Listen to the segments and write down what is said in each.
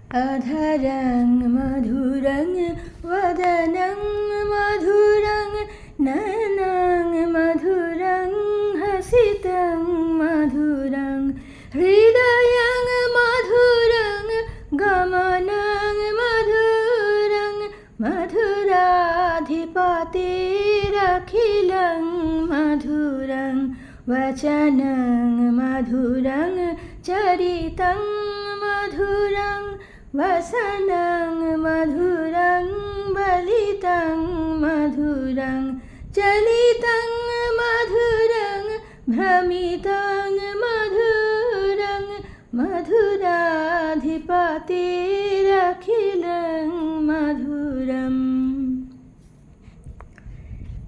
अधरं मधुरं वदनं मधुरं नयनं मधुरं हसितं मधुरं हृदयं मधुरं गमनं मधुरं मधुराधिपतिरखिलं मधुरं वचनं मधुरं चरितं मधुरं वसनं मधुरं बलितं मधुरं चलितं मधुरं भ्रमितं मधुरं मधुराधिपतिरखिलं मधुरम्।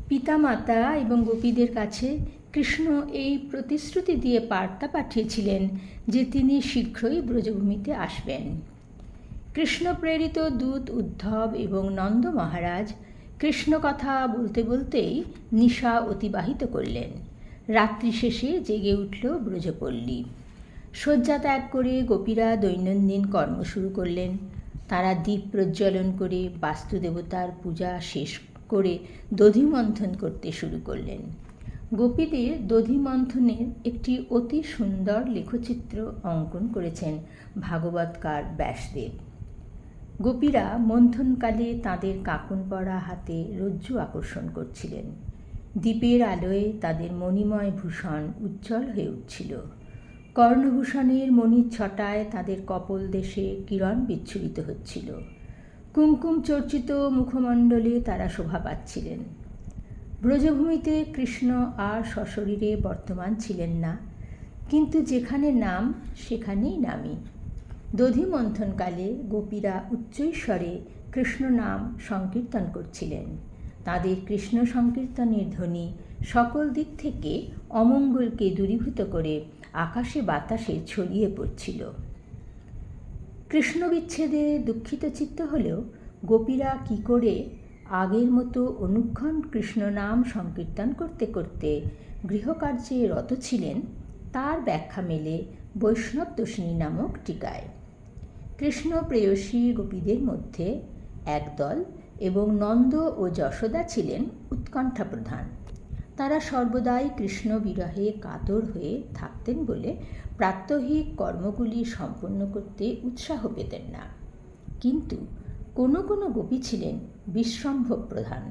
পিতামাতা এবং গোপীদের কাছে কৃষ্ণ এই প্রতিশ্রুতি দিয়ে বার্তা পাঠিয়েছিলেন যে তিনি শীঘ্রই ব্রজভূমিতে আসবেন। কৃষ্ণ প্রেরিত দূত উদ্ধব এবং নন্দ মহারাজ কৃষ্ণ কথা বলতে বলতেই নিশা অতিবাহিত করলেন। রাত্রি শেষে জেগে উঠল ব্রজপল্লী। শয্যা ত্যাগ করে গোপীরা দৈনন্দিন কর্ম শুরু করলেন। তারা দীপ প্রজ্বলন করে বাস্তুদেবতার পূজা শেষ করে দধিমন্থন করতে শুরু করলেন। গোপীদের দধিমন্থনের একটি অতি সুন্দর লেখচিত্র অঙ্কন করেছেন ভাগবতকার ব্যাসদেব। গোপীরা মন্থনকালে তাদের কাকন পরা হাতে রজ্জু আকর্ষণ করছিলেন। দীপের আলোয় তাদের মণিময় ভূষণ উজ্জ্বল হয়ে উঠছিল। কর্ণভূষণের মণির ছটায় তাদের কপল দেশে কিরণ বিচ্ছুরিত হচ্ছিল। কুঙ্কুম চর্চিত মুখমণ্ডলে তারা শোভা পাচ্ছিলেন। ব্রজভূমিতে কৃষ্ণ আর সশরীরে বর্তমান ছিলেন না, কিন্তু যেখানে নাম সেখানেই নামী। দধিমন্থনকালে গোপীরা উচ্চৈস্বরে কৃষ্ণ নাম সংকীর্তন করছিলেন। তাদের কৃষ্ণ সংকীর্তনের ধ্বনি সকল দিক থেকে অমঙ্গলকে দূরীভূত করে আকাশে বাতাসে ছড়িয়ে পড়ছিল। কৃষ্ণ বিচ্ছেদে দুঃখিত চিত্ত হলেও গোপীরা কি করে আগের মতো অনুক্ষণ কৃষ্ণ নাম সংকীর্তন করতে করতে গৃহকার্যে রত ছিলেন তার ব্যাখ্যা মেলে বৈষ্ণব দোষিনী নামক টিকায়। কৃষ্ণ প্রেয়সী গোপীদের মধ্যে একদল এবং নন্দ ও যশোদা ছিলেন উৎকণ্ঠা প্রধান। তারা সর্বদাই কৃষ্ণ বিরহে কাতর হয়ে থাকতেন বলে প্রাত্যহিক কর্মগুলি সম্পন্ন করতে উৎসাহ পেতেন না। কিন্তু কোনো কোনো গোপী ছিলেন বিশ্বম্ভব প্রধান।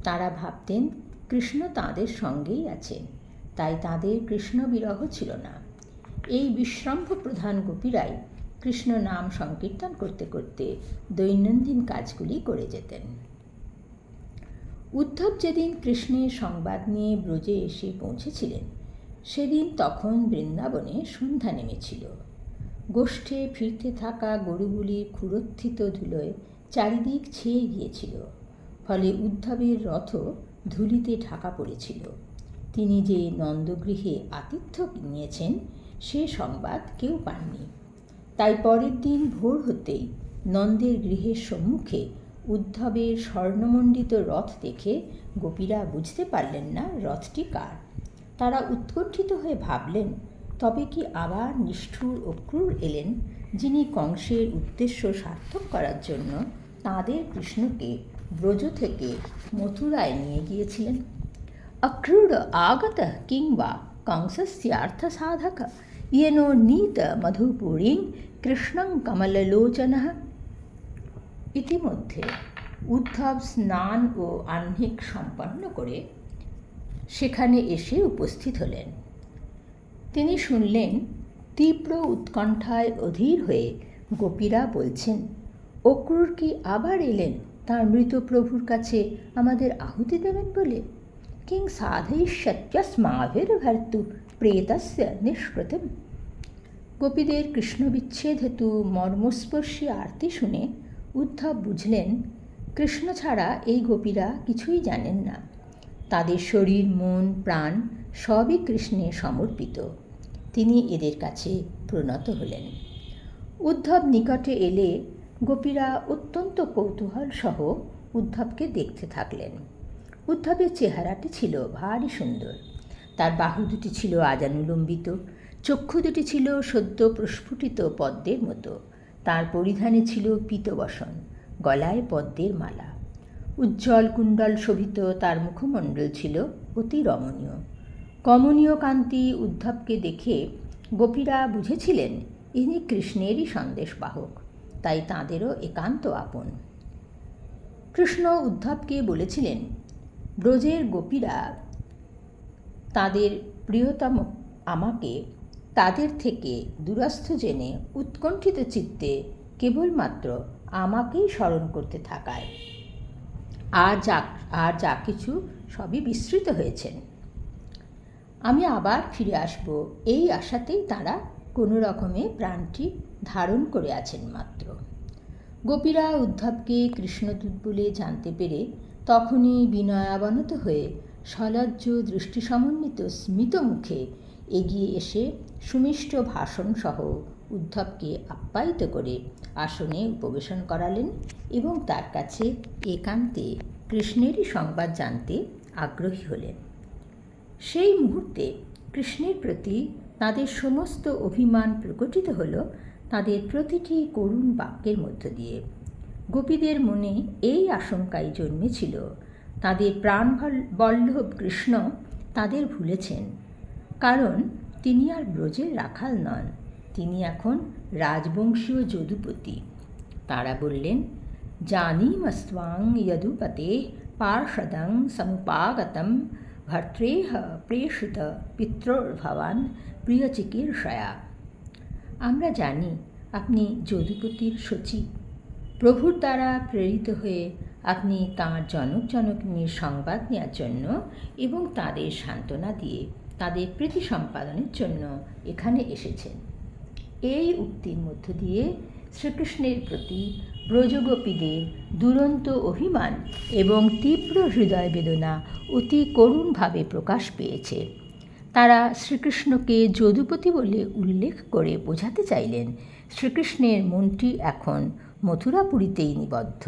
তারা ভাবতেন কৃষ্ণ তাঁদের সঙ্গেই আছেন, তাই তাদের কৃষ্ণ বিরহ ছিল না। এই বিশ্বম্ভ প্রধান গোপীরাই কৃষ্ণ নাম সংকীর্তন করতে করতে দৈনন্দিন কাজগুলি করে যেতেন। উদ্ধব যেদিন কৃষ্ণের সংবাদ নিয়ে ব্রজে এসে পৌঁছেছিলেন সেদিন তখন বৃন্দাবনে সন্ধ্যা নেমেছিল। গোষ্ঠে ফিরতে থাকা গরুগুলির ক্ষুরোত্থিত ধুলোয় চারিদিক ছেয়ে গিয়েছিল, ফলে উদ্ধবের রথ ধুলিতে ঢাকা পড়েছিল। তিনি যে নন্দগৃহে আতিথ্য নিয়েছেন সে সংবাদ কেউ পাননি। তাই পরের দিন ভোর হতেই নন্দের গৃহের সম্মুখে উদ্ধবের স্বর্ণমণ্ডিত রথ দেখে গোপীরা বুঝতে পারলেন না রথটি কার। তারা উৎকণ্ঠিত হয়ে ভাবলেন, তবে কি আবার নিষ্ঠুর অক্রূর এলেন, যিনি কংসের উদ্দেশ্য সার্থক করার জন্য তাঁদের কৃষ্ণকে ব্রজ থেকে মথুরায় নিয়ে গিয়েছিলেন। অক্রূর আগত কিংবা কংসস্যার্থ সাধক येनो नीत मधुपुरीं কৃষ্ণং কমললোচনঃ। ইতিমধ্যে উদ্ধব স্নান ও আহ্নিক সম্পন্ন করে সেখানে এসে উপস্থিত হলেন। তিনি শুনলেন তীব্র উৎকণ্ঠায় অধীর হয়ে গোপীরা বলছেন, অক্রূর কি আবার এলেন তাঁর মৃত প্রভুর কাছে আমাদের আহুতি দেবেন বলে? কিং সাধয়িষ্যত্যস্মাভির্ভর্তু প্রেতস্য নিষ্কৃতিম। গোপীদের কৃষ্ণবিচ্ছেদ হেতু মর্মস্পর্শী আরতি শুনে উদ্ধব বুঝলেন কৃষ্ণ ছাড়া এই গোপীরা কিছুই জানেন না। তাদের শরীর, মন, প্রাণ সবই কৃষ্ণে সমর্পিত। তিনি এদের কাছে প্রণত হলেন। উদ্ধব নিকটে এলে গোপীরা অত্যন্ত কৌতূহল সহ উদ্ধবকে দেখতে থাকলেন। উদ্ধবের চেহারাটি ছিল ভারী সুন্দর। তার বাহু দুটি ছিল আজানুলম্বিত, চক্ষু দুটি ছিল সদ্য প্রস্ফুটিত পদ্মের মতো, তার পরিধানে ছিল পীতবসন, গলায় পদ্মের মালা। উজ্জ্বল কুণ্ডল শোভিত তার মুখমণ্ডল ছিল অতি রমণীয়। কমনীয় কান্তি উদ্ধবকে দেখে গোপীরা বুঝেছিলেন ইনি কৃষ্ণেরই সন্দেশবাহক, তাই তাঁদেরও একান্ত আপন। কৃষ্ণ উদ্ধবকে বলেছিলেন, ব্রজের গোপীরা তাদের প্রিয়তম আমাকে তাদের থেকে দূরস্থ জেনে উৎকণ্ঠিত চিত্তে কেবলমাত্র আমাকেই স্মরণ করতে থাকায় আর যা কিছু সবই বিস্মৃত হয়েছেন। আমি আবার ফিরে আসব এই আশাতেই তাঁরা কোনো রকমে প্রাণটি ধারণ করে আছেন মাত্র। গোপীরা উদ্ধবকে কৃষ্ণদূত বলে জানতে পেরে তখনই বিনয়াবনত হয়ে সলজ্জ দৃষ্টি সমন্বিত স্মিত মুখে এগিয়ে এসে সুমিষ্ট ভাষণসহ উদ্ধবকে আপ্যায়িত করে আসনে উপবেশন করালেন এবং তার কাছে একান্তে কৃষ্ণেরই সংবাদ জানতে আগ্রহী হলেন। সেই মুহূর্তে কৃষ্ণের প্রতি তাদের সমস্ত অভিমান প্রকটিত হল তাদের প্রতিটি করুণ বাক্যের মধ্য দিয়ে। গোপীদের মনে এই আশঙ্কাই জন্মেছিল তাদের প্রাণবল্লভ কৃষ্ণ তাদের ভুলেছেন, কারণ তিনি আর ব্রজের রাখাল নন, তিনি এখন রাজবংশীয় যদুপতি। তারা বললেন, জানিমস্ত্বাং যদুপতে পার্ষদং সমুপাগতম ভর্তৃহ প্রেষিত পিতৃর্ভবান প্রিয়চিকীর্ষয়া। আমরা জানি আপনি যদুপতির সচিব। প্রভুর দ্বারা প্রেরিত হয়ে আপনি তাঁর জনক জনকিনীর সংবাদ নেওয়ার জন্য এবং তাদের সান্ত্বনা দিয়ে তাদের প্রীতি সম্পাদনের জন্য এখানে এসেছেন। এই উক্তির মধ্য দিয়ে শ্রীকৃষ্ণের প্রতি ব্রজগোপীদের দুরন্ত অভিমান এবং তীব্র হৃদয় বেদনা অতি করুণভাবে প্রকাশ পেয়েছে। তারা শ্রীকৃষ্ণকে যদুপতি বলে উল্লেখ করে বোঝাতে চাইলেন শ্রীকৃষ্ণের মনটি এখন মথুরাপুরীতেই নিবদ্ধ।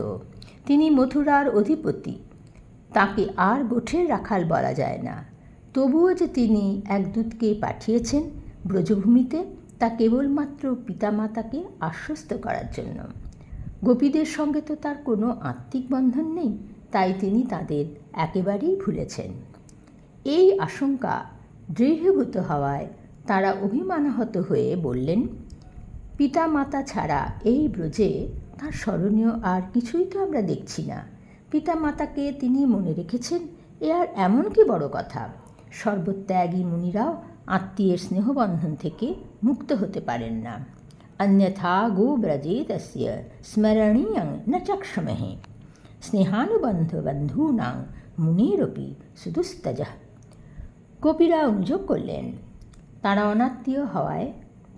তিনি মথুরার অধিপতি, তাকে আর গোঠের রাখাল বলা যায় না। তবুও যে তিনি এক দূতকে পাঠিয়েছেন ব্রজভূমিতে, তা কেবলমাত্র পিতামাতাকে আশ্বস্ত করার জন্য। গোপীদের সঙ্গে তো তার কোনো আত্মিক বন্ধন নেই, তাই তিনি তাদের একেবারেই ভুলেছেন। এই আশঙ্কা দৃঢ়ীভূত হওয়ায় তারা অভিমানাহত হয়ে বললেন, পিতামাতা ছাড়া এই ব্রজে তার স্মরণীয় আর কিছুই তো আমরা দেখছি না। পিতামাতাকে তিনি মনে রেখেছেন, এ আর এমন কি বড় কথা। সর্বত্যাগী মুনিরাও আত্মীয়ের স্নেহবন্ধন থেকে মুক্ত হতে পারেন না। অন্যথা গোব্রজে তস্য স্মরণীয়ং ন চক্ষুমহে স্নেহানুবন্ধ বন্ধূনাং মুনিরপি সুদুস্তজঃ। গোপীরা অভিযোগ করলেন, তারা অনাত্মীয় হওয়ায়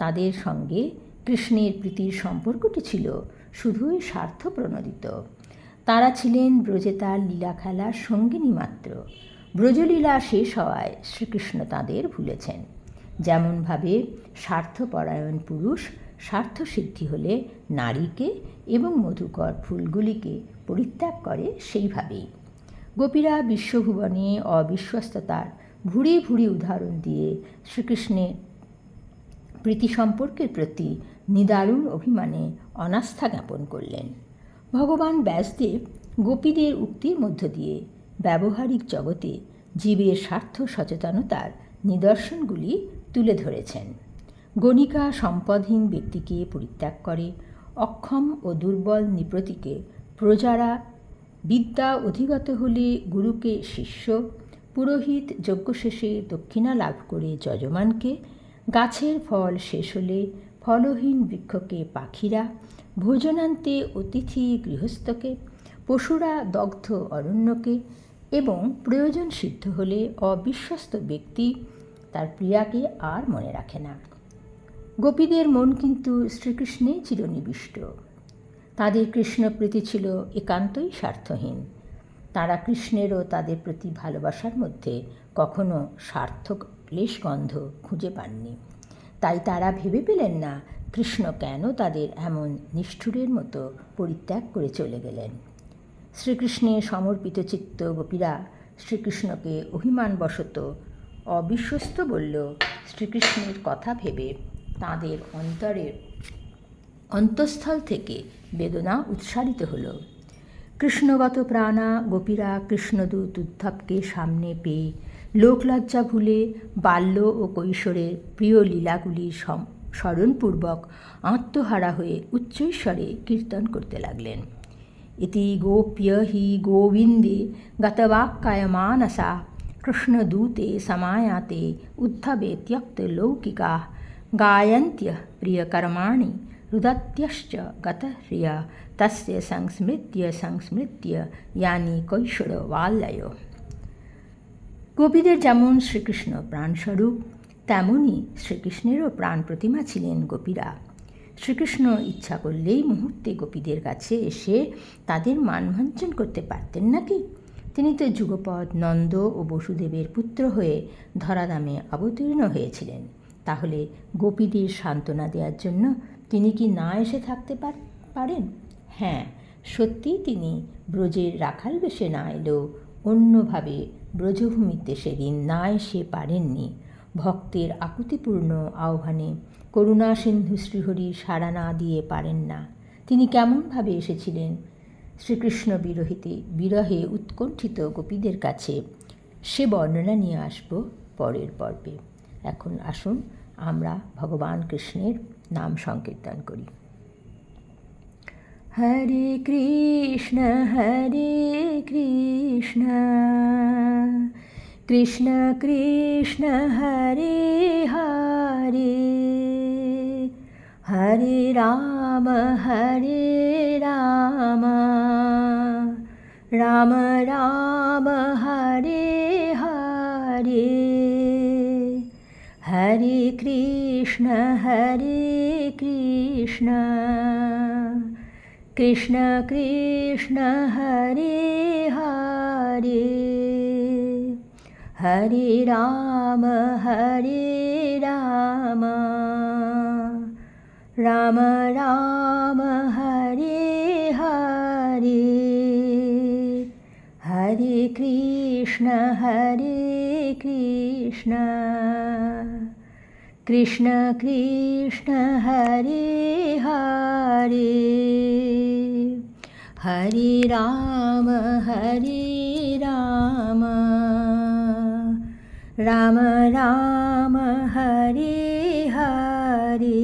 তাদের সঙ্গে কৃষ্ণের প্রীতির সম্পর্কটি ছিল শুধুই স্বার্থপ্রণোদিত। তারা ছিলেন ব্রজে তার লীলা খেলার সঙ্গিনী মাত্র। ব্রজলীলা শেষ হওয়ায় শ্রীকৃষ্ণ তাদের ভুলেছেন। যেমনভাবে স্বার্থপরায়ণ পুরুষ স্বার্থসিদ্ধি হলে নারীকে এবং মধুকর ফুলগুলিকে পরিত্যাগ করে, সেইভাবেই গোপীরা বিশ্বভুবনে অবিশ্বস্ততার ভুরি ভুরি উদাহরণ দিয়ে শ্রীকৃষ্ণের প্রীতি সম্পর্কের প্রতি নিদারুণ অভিমানে অনাস্থা জ্ঞাপন করলেন। ভগবান ব্যাসদেব গোপীদের উক্তির মধ্য দিয়ে ব্যবহারিক জগতে জীবের স্বার্থ সচেতনতার নিদর্শনগুলি তুলে ধরেছেন। গণিকা সম্পদহীন ব্যক্তিকে পরিত্যাগ করে, অক্ষম ও দুর্বল নৃপতিকে প্রজারা, বিদ্যা অধিগত হলে গুরুকে শিষ্য, পুরোহিত যজ্ঞ শেষে দক্ষিণা লাভ করে যজমানকে, গাছের ফল শেষ হলে ফলহীন বৃক্ষকে পাখিরা, ভোজনান্তে অতিথি গৃহস্থকে, পশুরা দগ্ধ অরণ্যকে এবং প্রয়োজন সিদ্ধ হলে অবিশ্বস্ত ব্যক্তি তার প্রিয়াকে আর মনে রাখে না। গোপীদের মন কিন্তু শ্রীকৃষ্ণেই চিরনিবিষ্ট। তাদের কৃষ্ণপ্রীতি ছিল একান্তই স্বার্থহীন। তারা কৃষ্ণেরও তাদের প্রতি ভালোবাসার মধ্যে কখনো স্বার্থ ক্লেশগন্ধ খুঁজে পাননি। তাই তারা ভেবে পেলেন না কৃষ্ণ কেন তাদের এমন নিষ্ঠুরের মতো পরিত্যাগ করে চলে গেলেন। শ্রীকৃষ্ণের সমর্পিত চিত্ত গোপীরা শ্রীকৃষ্ণকে অভিমানবশত অবিশ্বস্ত বলল। শ্রীকৃষ্ণের কথা ভেবে তাদের অন্তঃস্থল থেকে বেদনা উৎসারিত হলো। কৃষ্ণগত প্রাণা গোপীরা কৃষ্ণদূত উদ্ধবকে সামনে পেয়ে লোকলজ্জা ভুলে বাল্য ও কৈশোরের প্রিয় লীলাগুলি স্মরণপূর্বক আত্মহারা হয়ে উচ্চৈস্বরে কীর্তন করতে লাগলেন। ইতি গোপ্য হি গোবিন্দে গতবাক্কায়মানসা কৃষ্ণদূতে সমায়াতে উদ্ধবে ত্যক্ত লৌকিকা গায়ন্ত্যঃ প্রিয়কর্মাণি রুদত্যশ্চ গতহ্রিয়া তস্য সংস্মৃত্য ইয়ানি কৈশোরবাল্যয়। গোপীদের যেমন শ্রীকৃষ্ণ প্রাণস্বরূপ, তেমনি শ্রীকৃষ্ণেরও প্রাণ প্রতিমা ছিলেন গোপীরা। শ্রীকৃষ্ণ ইচ্ছা করলেই মুহূর্তে গোপীদের কাছে এসে তাদের মানভঞ্জন করতে পারতেন নাকি? তিনি তো যুগপৎ, নন্দ ও বসুদেবের পুত্র হয়ে ধরাধামে অবতীর্ণ হয়েছিলেন। তাহলে গোপীদের সান্ত্বনা দেওয়ার জন্য তিনি কি না এসে থাকতে পারেন? হ্যাঁ, সত্যিই তিনি ব্রজের রাখাল বেশে না এলেও অন্যভাবে ব্রজভূমিতে সেদিন না এসে পারেননি। ভক্তের আকুতিপূর্ণ আহ্বানে করুণা সিন্ধু শ্রীহরি সাড়া না দিয়ে পারেন না। তিনি কেমনভাবে এসেছিলেন শ্রীকৃষ্ণ বিরহে উৎকণ্ঠিত গোপীদের কাছে, সে বর্ণনা নিয়ে আসব পরের পর্বে। এখন আসুন আমরা ভগবান কৃষ্ণের নাম সংকীর্তন করি। হরে কৃষ্ণ কৃষ্ণ কৃষ্ণ হরে হরে, হরে রাম রাম রাম হরে হরে, হরে কৃষ্ণ কৃষ্ণ কৃষ্ণ হরে হরে, হরে রাম রাম রাম হরে হরে, হরে কৃষ্ণ কৃষ্ণ কৃষ্ণ হরে হরে, হরে রাম রাম রাম হরে হরে,